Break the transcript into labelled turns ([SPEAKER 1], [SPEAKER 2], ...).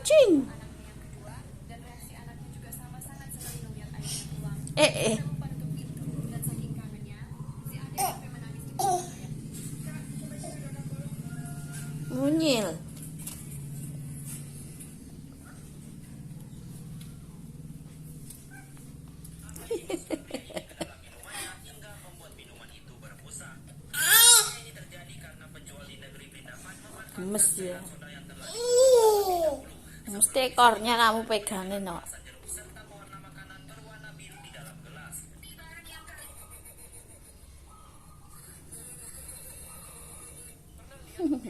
[SPEAKER 1] kucing. Eh. Munyil. Gemes ya. Mesti ekornya kamu pegangin, no.